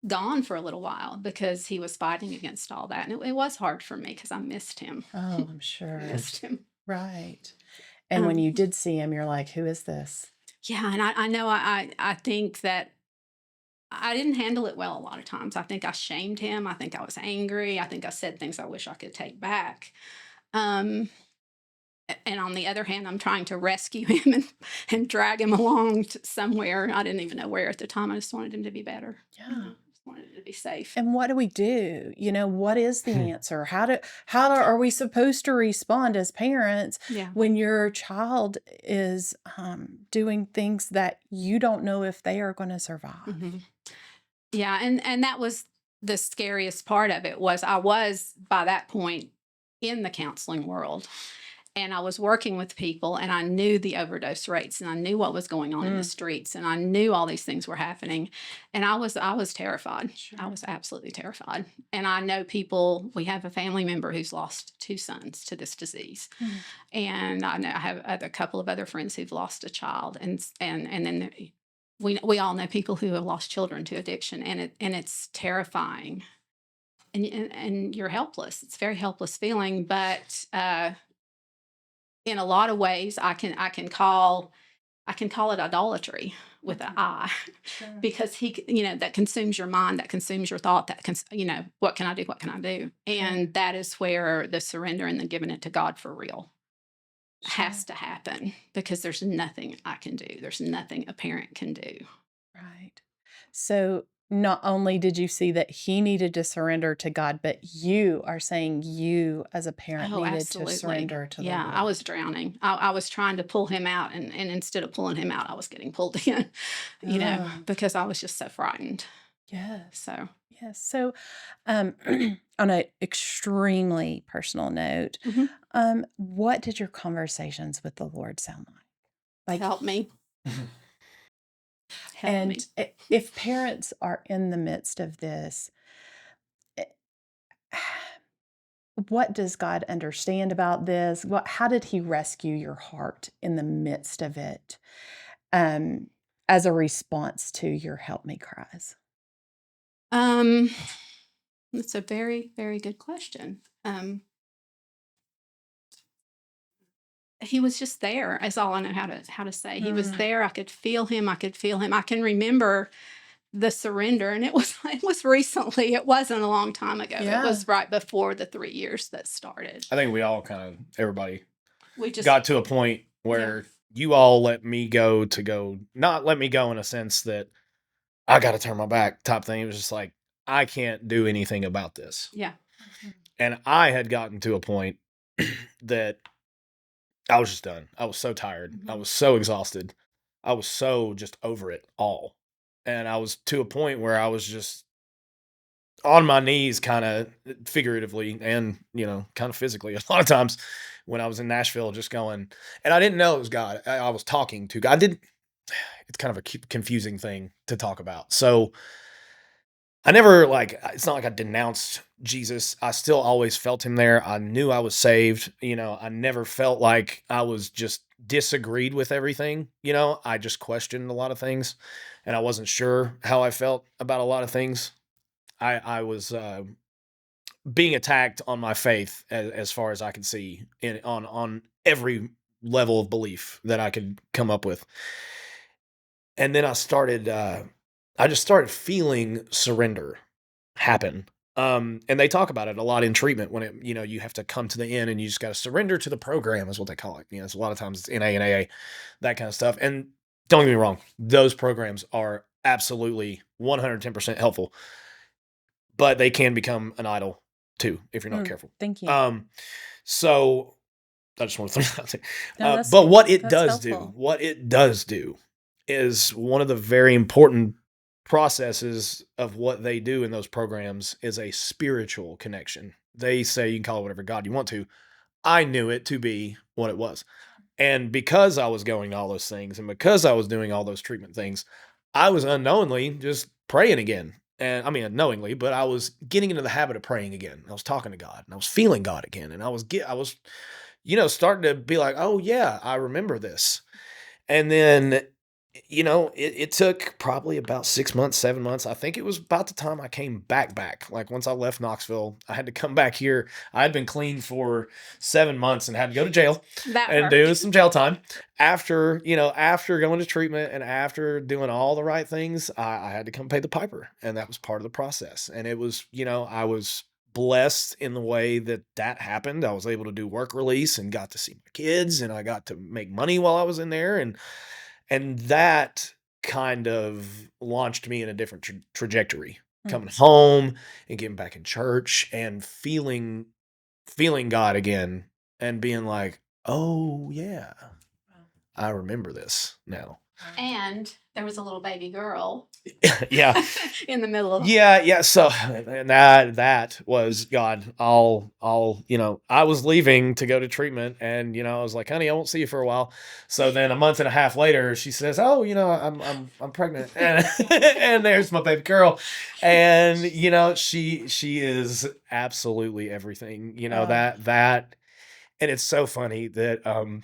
gone for a little while because he was fighting against all that, and it was hard for me because I missed him. Oh, I'm I sure. missed him. Right. And when Um, you did see him, you're like, who is this? yeah, and I know I think that I didn't handle it well a lot of times. I think I shamed him. I think I was angry. I think I said things I wish I could take back. Um, and on the other hand, I'm trying to rescue him and drag him along to somewhere. I didn't even know where at the time. I just wanted him to be better. Yeah. Just wanted him to be safe. And what do we do? What is the answer? Are we supposed to respond as parents Yeah. when your child is doing things that you don't know if they are going to survive? hmm Yeah, and that was the scariest part of it was I was by that point in the counseling world and I was working with people and I knew the overdose rates and I knew what was going on in the Mm, streets and I knew all these things were happening and I was terrified. I sure. was absolutely terrified. And I know people, we have a family member who's lost two sons to this disease. Mm, And I know I have a couple of other friends who've lost a child and then we all know people who have lost children to addiction and it's terrifying and you're helpless. It's a very helpless feeling, but in a lot of ways I can call I can call it idolatry with an I, Sure. because that consumes your mind, that consumes your thought, what can I do? What can I do? And that is where the surrender and the giving it to God for real has to happen, because there's nothing I can do. There's nothing a parent can do. Right. So not only did you see that he needed to surrender to God, but you are saying you as a parent Oh, needed absolutely. to surrender to the Yeah, Lord. I was drowning. I was trying to pull him out, and instead of pulling him out, I was getting pulled in, because I was just so frightened. Yes. So, Yes. So, on an extremely personal note, what did your conversations with the Lord sound like? Like, help me. Help me. and if parents are in the midst of this, eh, what does God understand about this? How did He rescue your heart in the midst of it, as a response to your help me cries? That's a very, very good question. He was just there. Is all I know how to say. He was there. I could feel him. I could feel him. I can remember the surrender, and it was recently. It wasn't a long time ago. Yeah. It was right before the 3 years that started. I think we all everybody We just got to a point where you all let me go to go, not let me go in a sense that I got to turn my back type thing. It was just like, I can't do anything about this. Yeah. And I had gotten to a point that I was just done. I was so tired. I was so exhausted. I was so just over it all. And I was to a point where I was just on my knees, kind of figuratively and, kind of physically a lot of times when I was in Nashville, just going, and I didn't know it was God. I was talking to God. It's kind of a confusing thing to talk about. So I never it's not like I denounced Jesus. I still always felt him there. I knew I was saved. I never felt like I was just disagreed with everything. I just questioned a lot of things and I wasn't sure how I felt about a lot of things. I was being attacked on my faith as far as I could see on every level of belief that I could come up with. And then I just started feeling surrender happen. And they talk about it a lot in treatment when you have to come to the end and you just got to surrender to the program is what they call it. It's a lot of times it's NA and AA, that kind of stuff. And don't get me wrong, those programs are absolutely 110% helpful, but they can become an idol too if you're not careful. Thank you. So I just want to throw that out there. No, But what it that's does helpful. do is one of the very important processes of what they do in those programs is a spiritual connection. They say you can call it whatever God you want to. I knew it to be what it was. And because I was going to all those things and because I was doing all those treatment things, I was unknowingly just praying again. And I mean, unknowingly, but I was getting into the habit of praying again. I was talking to God and I was feeling God again. And I was starting to be like, oh yeah, I remember this. And then, it took probably about 6 months, 7 months. I think it was about the time I came back. Like once I left Knoxville, I had to come back here. I had been clean for 7 months and had to go to jail and do some jail time. After going to treatment and after doing all the right things, I had to come pay the piper. And that was part of the process. And it was, I was blessed in the way that happened. I was able to do work release and got to see my kids and I got to make money while I was in there. And that kind of launched me in a different trajectory, coming home and getting back in church and feeling God again and being like, oh yeah, I remember this now. And there was a little baby girl Yeah. in the middle of Yeah. So and that was God. I was leaving to go to treatment and, I was like, honey, I won't see you for a while. So then a month and a half later, she says, oh, I'm pregnant. And there's my baby girl. And, she is absolutely everything, that, and it's so funny that,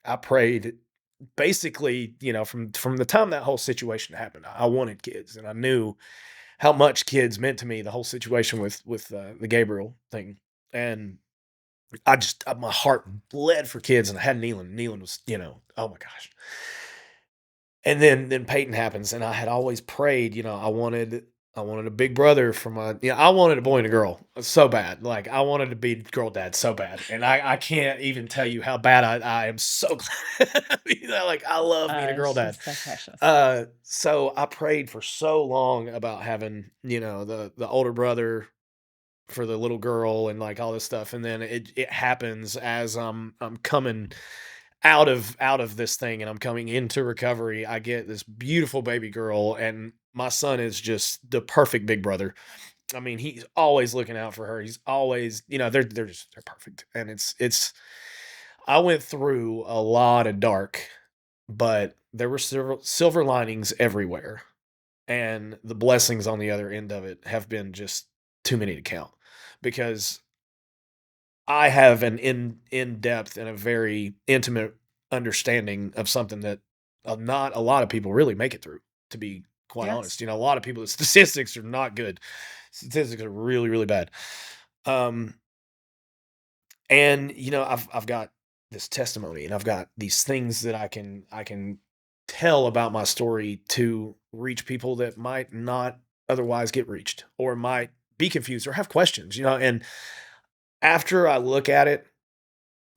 I prayed basically, from the time that whole situation happened. I wanted kids and I knew how much kids meant to me, the whole situation with the Gabriel thing. And my heart bled for kids, and I had Neelan. Neelan was, oh my gosh. And then Peyton happens, and I had always prayed, I wanted a big brother for my, I wanted a boy and a girl so bad. Like I wanted to be girl dad so bad, and I can't even tell you how bad I am so glad. Like I love being a girl It's dad. just so precious. So I prayed for so long about having, the older brother for the little girl and like all this stuff, and then it happens as I'm coming out of this thing and I'm coming into recovery. I get this beautiful baby girl, and my son is just the perfect big brother. I mean, he's always looking out for her. He's always, they're perfect. And it's I went through a lot of dark, but there were several silver linings everywhere. And the blessings on the other end of it have been just too many to count, because I have an in-depth and a very intimate understanding of something that, not a lot of people really make it through, to be quite Yes. honest. A lot of people, the statistics are not good. Statistics are really, really bad. Um, and I've got this testimony, and I've got these things that I can tell about my story to reach people that might not otherwise get reached, or might be confused or have questions, and after I look at it,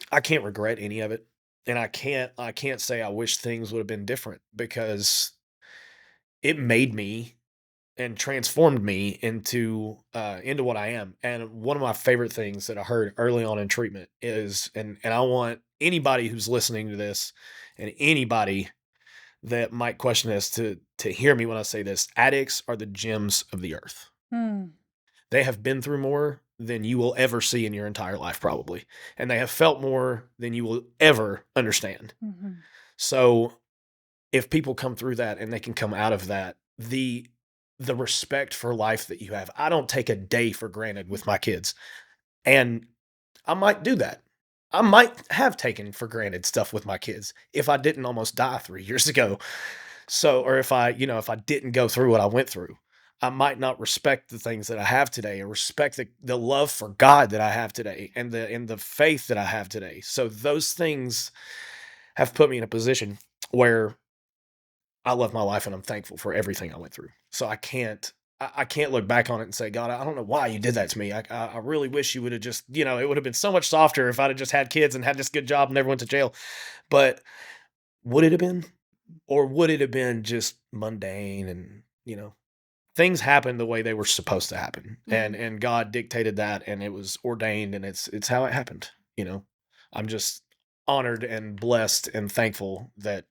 I can't regret any of it. And I can't say I wish things would have been different, because it made me and transformed me into what I am. And one of my favorite things that I heard early on in treatment is, and I want anybody who's listening to this, and anybody that might question this, to hear me when I say this: addicts are the gems of the earth. Hmm. They have been through more than you will ever see in your entire life, probably. And they have felt more than you will ever understand. Mhm. So if people come through that and they can come out of that, the respect for life that you have, I don't take a day for granted with my kids. And I might do that. I might have taken for granted stuff with my kids if I didn't almost die 3 years ago. So, or if I didn't go through what I went through, I might not respect the things that I have today, or respect the love for God that I have today, and the faith that I have today. So those things have put me in a position where I love my life, and I'm thankful for everything I went through. So I can't look back on it and say, God, I don't know why you did that to me. I really wish you would have just, it would have been so much softer if I'd have just had kids and had this good job and never went to jail. But would it have been? Or would it have been just mundane, and, things happened the way they were supposed to happen, and Mhm. and God dictated that, and it was ordained, and it's how it happened, you know. I'm just honored and blessed and thankful that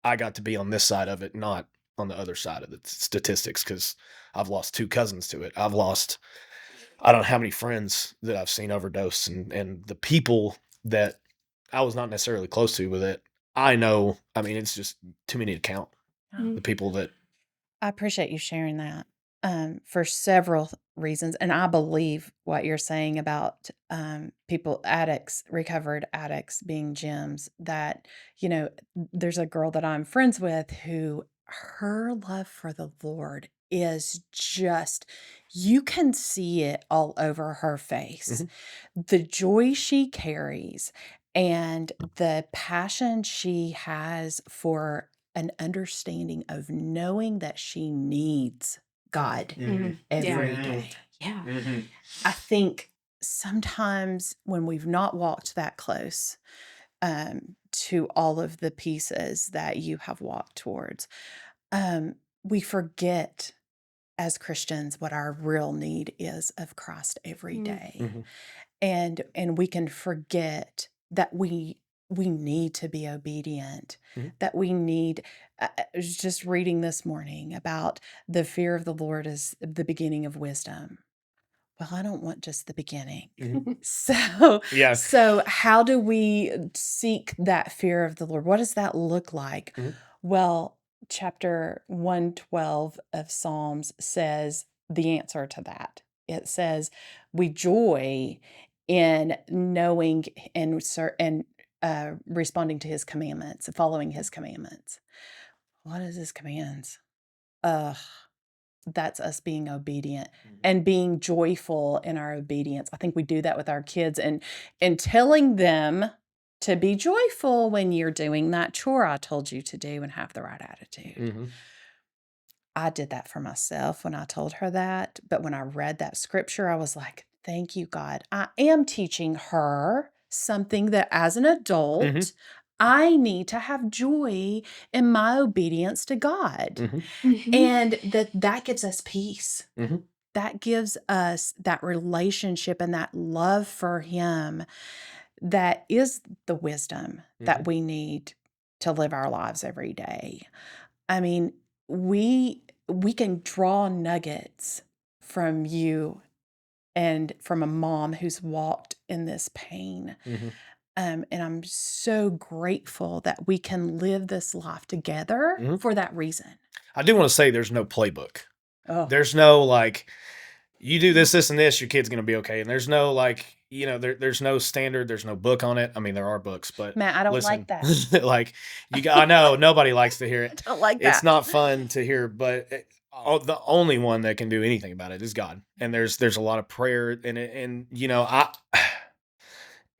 I got to be on this side of it, not on the other side of the statistics, because I've lost two cousins to it. I've lost, I don't know how many friends that I've seen overdose, and the people that I was not necessarily close to with it. I know, I mean, it's just too many to count. Oh, The Mm. people that, I appreciate you sharing that, for several reasons, and I believe what you're saying about, people addicts, recovered addicts being gems. That, there's a girl that I'm friends with who her love for the Lord is just, you can see it all over her face. Mhm, The joy she carries and the passion she has for an understanding of knowing that she needs God mhm, Mhm. Yeah. every mhm, day. Yeah. mhm, I think sometimes when we've not walked that close, to all of the pieces that you have walked towards, we forget as Christians what our real need is of Christ every Mm. day. mhm, And we can forget that we need to be obedient, mhm, that we need, I was just reading this morning about the fear of the Lord is the beginning of wisdom. Well, I don't want just the beginning. mhm. So Yeah. so how do we seek that fear of the Lord? What does that look like? Mhm, Well, chapter 112 of Psalms says the answer to that. It says, we joy in knowing and responding to his commandments, following his commandments. What is his commands? Ugh. that's us being obedient and being joyful in our obedience. I think we do that with our kids, and telling them to be joyful when you're doing that chore I told you to do and have the right attitude. Mm-hmm. I did that for myself when I told her that. But when I read that scripture, I was like, thank you, God. I am teaching her something that as an adult, Mhm. I need to have joy in my obedience to God. Mm-hmm. And that gives us peace. Mm-hmm. That gives us that relationship and that love for Him that is the wisdom that we need to live our lives every day. I mean, we can draw nuggets from you and from a mom who's walked in this pain. Mm-hmm. And I'm so grateful that we can live this life together for that reason. I do want to say there's no playbook. Oh, There's no like, you do this, this, and this, your kid's going to be okay. And there's no like, there's no standard. There's no book on it. I mean, there are books, but Matt, I don't listen, like that. like I know nobody likes to hear I it. don't like It's that. not fun to hear, but the only one that can do anything about it is God. And there's a lot of prayer in it. And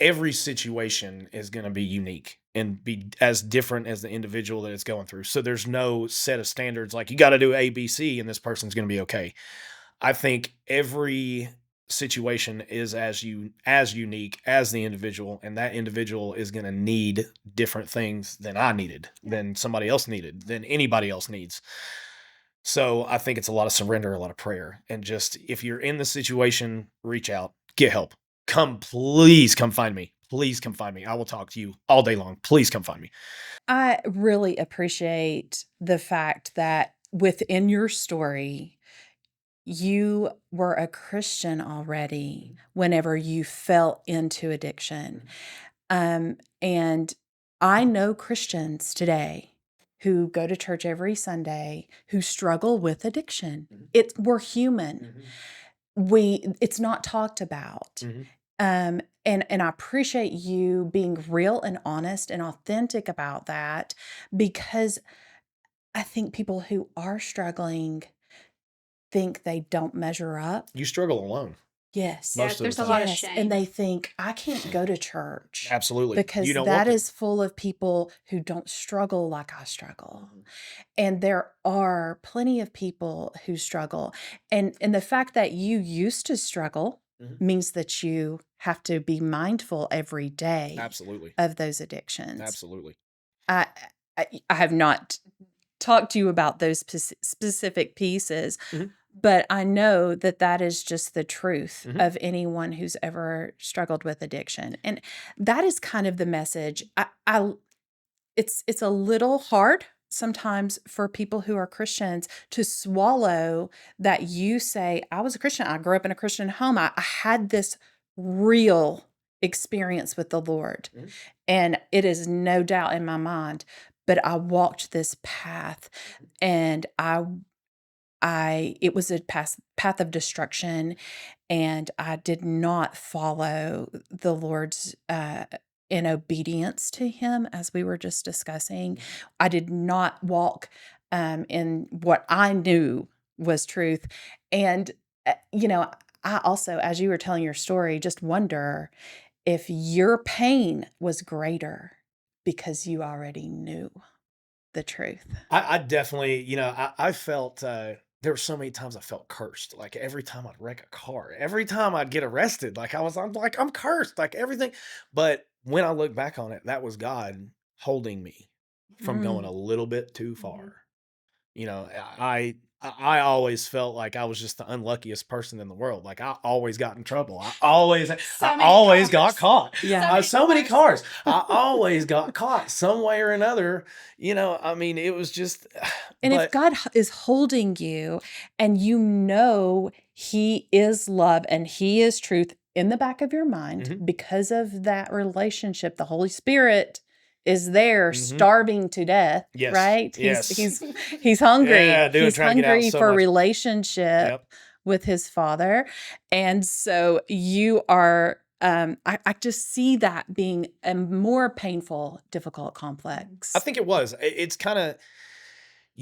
every situation is going to be unique and be as different as the individual that it's going through. So there's no set of standards like you got to do A, B, C, and this person's going to be okay. I think every situation is as unique as the individual, and that individual is going to need different things than I needed, than somebody else needed, than anybody else needs. So I think it's a lot of surrender, a lot of prayer, and just if you're in the situation, reach out, get help. Please come find me. Please come find me. I will talk to you all day long. Please come find me. I really appreciate the fact that within your story, you were a Christian already whenever you fell into addiction. And I know Christians today who go to church every Sunday who struggle with addiction. We're human. It's not talked about. And I appreciate you being real and honest and authentic about that, because I think people who are struggling think they don't measure up. You struggle alone. Yes. Most of there's the a time. lot of Yes. shame. And they think, I can't go to church. Absolutely. Because You don't that want to. is full of people who don't struggle like I struggle. And there are plenty of people who struggle. And the fact that you used to struggle means that you have to be mindful every day Absolutely. of those addictions. Absolutely. I have not talked to you about those specific pieces, but I know that is just the truth of anyone who's ever struggled with addiction. And that is kind of the message. It's a little hard sometimes for people who are Christians to swallow that you say, I was a Christian. I grew up in a Christian home. I had this real experience with the Lord. And it is no doubt in my mind, but I walked this path, and it was a path of destruction, and I did not follow the Lord's in obedience to Him, as we were just discussing. I did not walk in what I knew was truth. And, I also, as you were telling your story, just wonder if your pain was greater because you already knew the truth. I definitely, I felt, there were so many times I felt cursed. Like every time I'd wreck a car, every time I'd get arrested, I'm cursed, like everything. But when I look back on it, that was God holding me from going a little bit too far. I always felt like I was just the unluckiest person in the world. Like I always got in trouble. I always got caught. Yeah. So many cars. I always got caught some way or another. I mean, it was just. And if God is holding you, and He is love and He is truth in the back of your mind, because of that relationship, the Holy Spirit is there starving to death, Yes. right? Yes. He's hungry. Yeah, He's trying to get out hungry so for much. relationship with His Father. And so you are, I just see that being a more painful, difficult, complex. I think it was. It's kind of,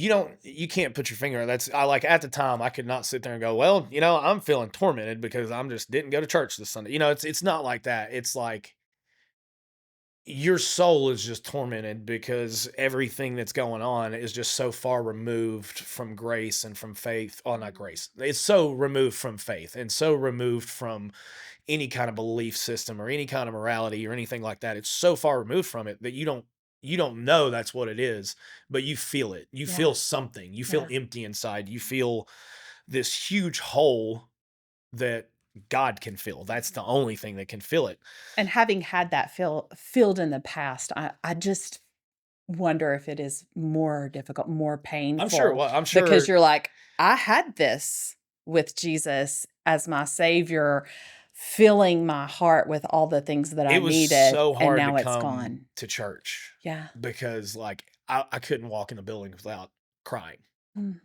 you can't put your finger on that's I like at the time I could not sit there and go, well, I'm feeling tormented because I'm just didn't go to church this Sunday. It's not like that. It's like your soul is just tormented because everything that's going on is just so far removed from grace and from faith. Oh, not grace. It's so removed from faith and so removed from any kind of belief system or any kind of morality or anything like that. It's so far removed from it that you don't know that's what it is, but you feel it. You Yeah. feel something. You feel Yeah. empty inside. You feel this huge hole that God can fill. That's the only thing that can fill it. And having had that filled in the past, I just wonder if it is more difficult, more painful. I'm sure because you're like, I had this with Jesus as my Savior, filling my heart with all the things that I it was needed, so and hard now to it's come gone. to church Yeah. because like I couldn't walk in the building without crying. Mm.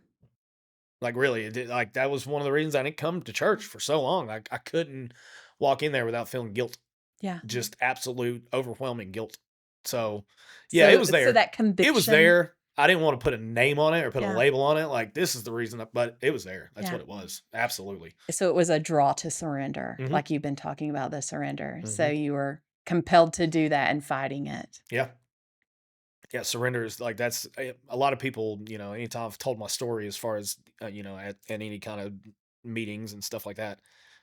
Like really, like that was one of the reasons I didn't come to church for so long. I couldn't walk in there without feeling guilt, Yeah. just absolute overwhelming guilt. So yeah, it was there. So that conviction. It was there. I didn't want to put a name on it or put Yeah. a label on it. Like this is the reason, but it was there. That's Yeah. what it was. Absolutely. So it was a draw to surrender, Mhm. like you've been talking about the surrender. So Mhm. you were compelled to do that and fighting it. Yeah. Yeah, surrender is like that's a lot of people, anytime I've told my story as far as at any kind of meetings and stuff like that,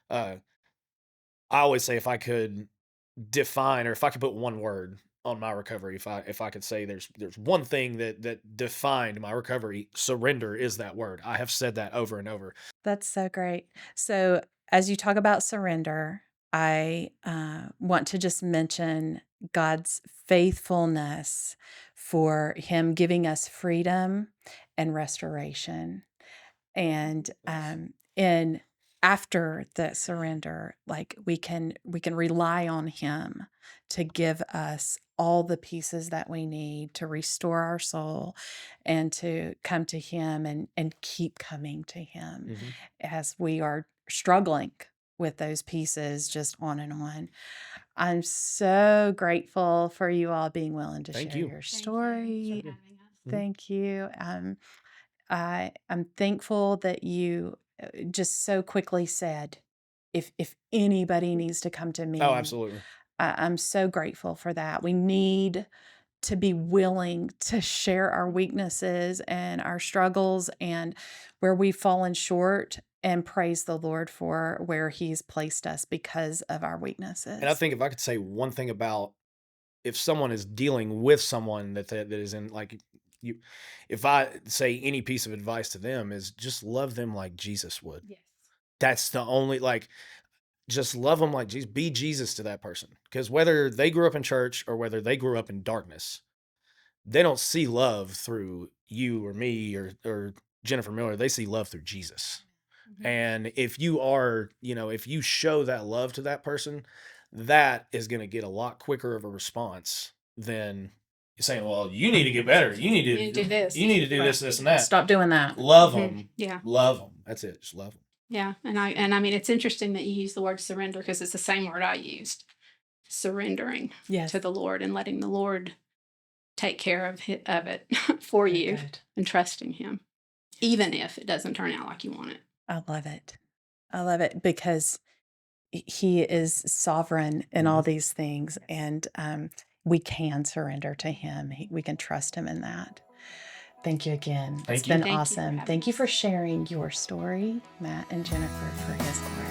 uh I always say if I could define or if I could put one word on my recovery, if I could say there's one thing that defined my recovery, surrender is that word. I have said that over and over. That's so great. So as you talk about surrender, I want to just mention God's faithfulness for Him giving us freedom and restoration. And in after the surrender, like we can rely on Him to give us all the pieces that we need to restore our soul and to come to Him and keep coming to Him Mhm. as we are struggling with those pieces just on and on. I'm so grateful for you all being willing to Thank share you. your Thank you story. for having us. Mhm. Thank you. I'm thankful that you just so quickly said, if anybody needs to come to me, Oh, absolutely. I'm so grateful for that. We need to be willing to share our weaknesses and our struggles and where we've fallen short and praise the Lord for where He's placed us because of our weaknesses. And I think if I could say one thing about if someone is dealing with someone that is in like you, if I say any piece of advice to them is just love them like Jesus would. Yes. That's the only like just love them like Jesus. Be Jesus to that person because whether they grew up in church or whether they grew up in darkness, they don't see love through you or me or Jennifer Miller. They see love through Jesus. Mhm. And if you are, if you show that love to that person, that is going to get a lot quicker of a response than saying, well, you need to get better. You need to You need to do this. You need to do Right. this and that. Stop doing that. Love Mhm. them. Yeah. Love them. That's it. Just love them. Yeah. And I mean, it's interesting that you use the word surrender because it's the same word I used. Surrendering Yes. to the Lord and letting the Lord take care of it for Very you good. and trusting Him, even if it doesn't turn out like you want it. I love it. I love it because He is sovereign in all these things, and we can surrender to Him. We can trust Him in that. Thank you again. Thank It's you. been Thank you for awesome. having Thank you us. for sharing your story, Matt and Jennifer, for His glory.